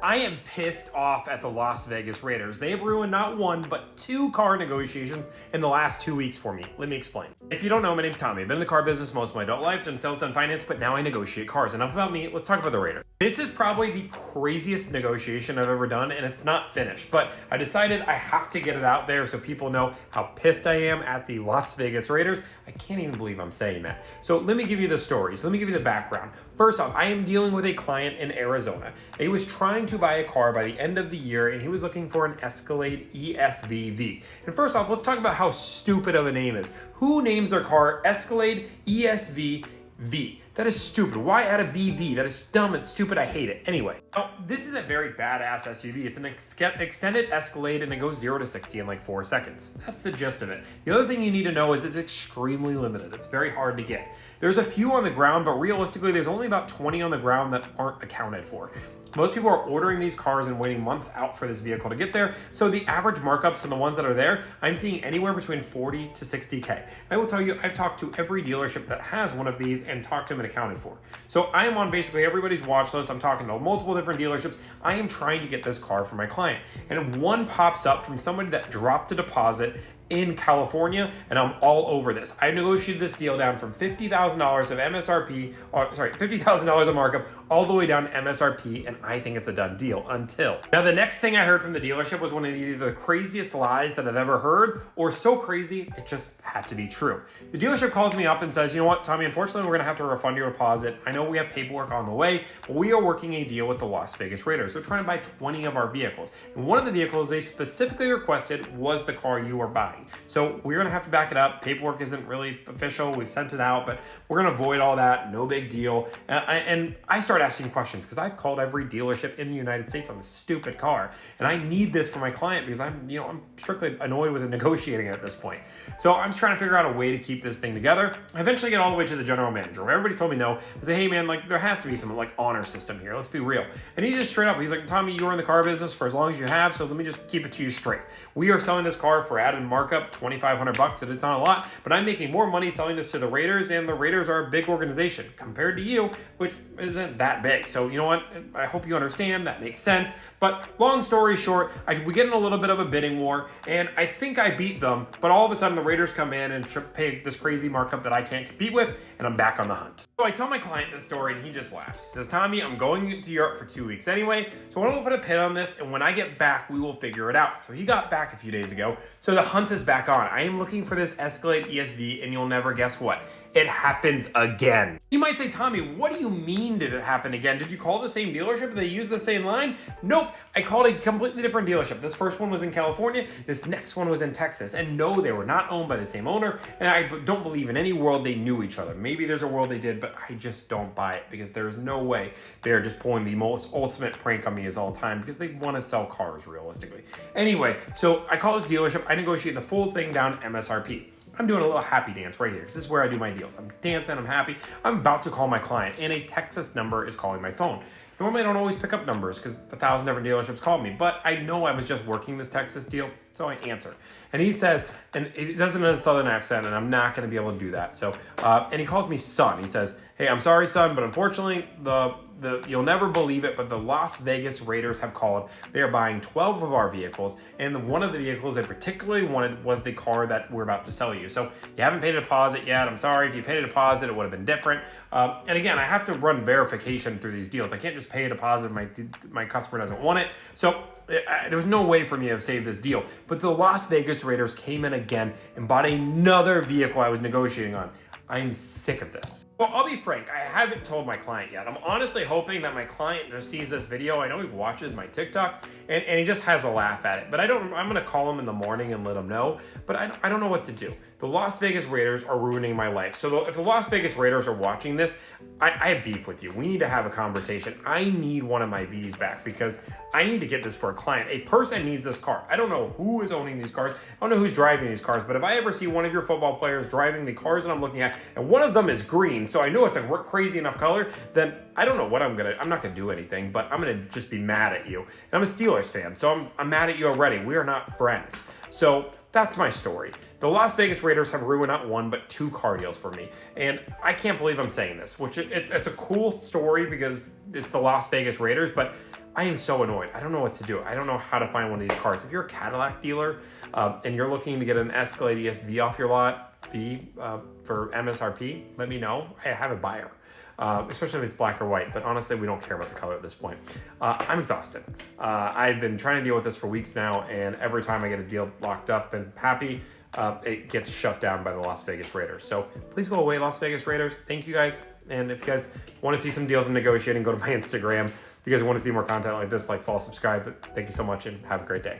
I am pissed off at the Las Vegas Raiders. They have ruined not one, but two car negotiations in the last 2 weeks for me. Let me explain. If you don't know, my name's Tommy. I've been in the car business most of my adult life, done sales, done finance, but now I negotiate cars. Enough about me, let's talk about the Raiders. This is probably the craziest negotiation I've ever done, and it's not finished, but I decided I have to get it out there so people know how pissed I am at the Las Vegas Raiders. I can't even believe I'm saying that. So let me give you the stories. Let me give you the background. First off, I am dealing with a client in Arizona. He was trying to buy a car by the end of the year, and he was looking for an Escalade ESVV. And first off, let's talk about how stupid of a name is. Who names their car Escalade ESVV? That is stupid. Why add a VV? That is dumb and stupid. I hate it. Anyway, now, this is a very badass SUV. It's an extended Escalade, and it goes 0 to 60 in like 4 seconds. That's the gist of it. The other thing you need to know is it's extremely limited. It's very hard to get. There's a few on the ground, but realistically, there's only about 20 on the ground that aren't accounted for. Most people are ordering these cars and waiting months out for this vehicle to get there. So the average markups on the ones that are there, I'm seeing anywhere between 40 to 60K. I will tell you, I've talked to every dealership that has one of these and talked to them and accounted for. So I am on basically everybody's watch list. I'm talking to multiple different dealerships. I am trying to get this car for my client. And one pops up from somebody that dropped a deposit in California, and I'm all over this. I negotiated this deal down from $50,000 of MSRP, $50,000 of markup, all the way down to MSRP, and I think it's a done deal until. Now, the next thing I heard from the dealership was one of the craziest lies that I've ever heard, or so crazy, it just had to be true. The dealership calls me up and says, you know what, Tommy, unfortunately, we're gonna have to refund your deposit. I know we have paperwork on the way, but we are working a deal with the Las Vegas Raiders. They're trying to buy 20 of our vehicles. And one of the vehicles they specifically requested was the car you are buying. So we're gonna have to back it up. Paperwork isn't really official. We sent it out, but we're gonna avoid all that. No big deal. And I start asking questions because I've called every dealership in the United States on this stupid car, and I need this for my client because I'm strictly annoyed with it negotiating at this point. So I'm trying to figure out a way to keep this thing together. I eventually get all the way to the general manager, where everybody told me no. I say, hey man, like there has to be some like honor system here. Let's be real. And he just straight up, he's like, Tommy, you were in the car business for as long as you have, so let me just keep it to you straight. We are selling this car for added markup, $2,500. It is not a lot, but I'm making more money selling this to the Raiders, and the Raiders are a big organization compared to you, which isn't that big. So you know what? I hope you understand. That makes sense. But long story short, we get in a little bit of a bidding war, and I think I beat them, but all of a sudden the Raiders come in and pay this crazy markup that I can't compete with, and I'm back on the hunt. So I tell my client this story, and he just laughs. He says, Tommy, I'm going to Europe for 2 weeks anyway, so why don't we put a pin on this, and when I get back, we will figure it out. So he got back a few days ago, so the hunt is back on. I am looking for this Escalade ESV, and you'll never guess what. It happens again. You might say, Tommy, what do you mean did it happen again? Did you call the same dealership and they used the same line? Nope, I called a completely different dealership. This first one was in California, this next one was in Texas. And no, they were not owned by the same owner, and I don't believe in any world they knew each other. Maybe there's a world they did, but I just don't buy it because there is no way they're just pulling the most ultimate prank on me as all time because they want to sell cars realistically. Anyway, so I call this dealership, I negotiate the full thing down to MSRP. I'm doing a little happy dance right here because this is where I do my deals. I'm dancing, I'm happy. I'm about to call my client, and a Texas number is calling my phone. Normally, I don't always pick up numbers because 1,000 different dealerships called me, but I know I was just working this Texas deal, so I answer. And he says, and it doesn't have a southern accent, and I'm not going to be able to do that. So, and he calls me son. He says, hey, I'm sorry, son, but unfortunately, you'll never believe it, but the Las Vegas Raiders have called. They are buying 12 of our vehicles, and one of the vehicles they particularly wanted was the car that we're about to sell you. So you haven't paid a deposit yet. I'm sorry. If you paid a deposit, it would have been different. And again, I have to run verification through these deals. I can't just pay a deposit if my customer doesn't want it. So there was no way for me to have saved this deal. But the Las Vegas Raiders came in again and bought another vehicle I was negotiating on. I'm sick of this. Well, I'll be frank, I haven't told my client yet. I'm honestly hoping that my client just sees this video. I know he watches my TikToks and he just has a laugh at it. But I'm gonna call him in the morning and let him know. But I don't know what to do. The Las Vegas Raiders are ruining my life. So if the Las Vegas Raiders are watching this, I have beef with you. We need to have a conversation. I need one of my V's back because I need to get this for a client. A person needs this car. I don't know who is owning these cars. I don't know who's driving these cars, but if I ever see one of your football players driving the cars that I'm looking at, and one of them is green, so I know it's a crazy enough color, then I don't know what I'm not gonna do anything, but I'm gonna just be mad at you. And I'm a Steelers fan, so I'm mad at you already. We are not friends. So that's my story. The Las Vegas Raiders have ruined not one, but two car deals for me. And I can't believe I'm saying this, which it's a cool story because it's the Las Vegas Raiders, but I am so annoyed. I don't know what to do. I don't know how to find one of these cars. If you're a Cadillac dealer and you're looking to get an Escalade ESV off your lot, for MSRP, let me know. I have a buyer. Especially if it's black or white, but honestly, we don't care about the color at this point. I'm exhausted. I've been trying to deal with this for weeks now, and every time I get a deal locked up and happy, it gets shut down by the Las Vegas Raiders. So please go away, Las Vegas Raiders. Thank you guys. And if you guys want to see some deals I'm negotiating, go to my Instagram. If you guys want to see more content like this, follow, subscribe. But thank you so much and have a great day.